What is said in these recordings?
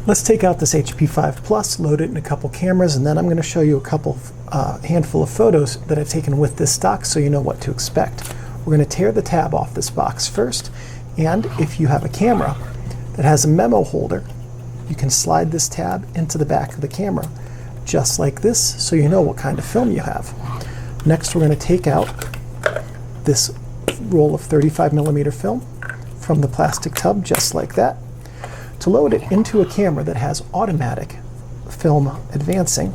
Let's take out this HP5 Plus, load it in a couple cameras, and then I'm going to show you a handful of photos that I've taken with this stock so you know what to expect. We're going to tear the tab off this box first, and if you have a camera that has a memo holder, you can slide this tab into the back of the camera, just like this, so you know what kind of film you have. Next, we're going to take out this roll of 35mm film from the plastic tub, just like that. To load it into a camera that has automatic film advancing,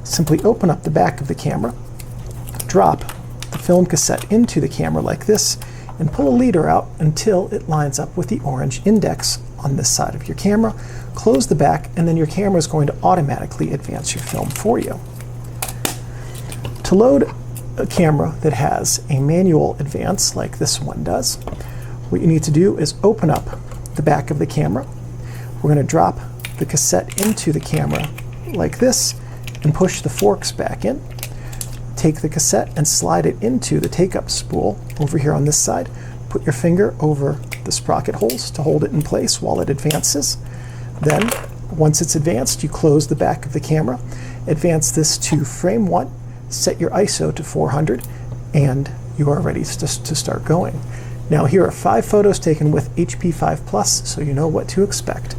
simply open up the back of the camera, drop the film cassette into the camera like this, and pull a leader out until it lines up with the orange index on this side of your camera. Close the back, and then your camera is going to automatically advance your film for you. To load a camera that has a manual advance like this one does, what you need to do is open up the back of the camera. We're going to drop the cassette into the camera like this and push the forks back in. Take the cassette and slide it into the take-up spool over here on this side. Put your finger over the sprocket holes to hold it in place while it advances. Then, once it's advanced, you close the back of the camera, advance this to frame 1, set your ISO to 400, and you are ready to start going. Now here are 5 photos taken with HP5 Plus, so you know what to expect.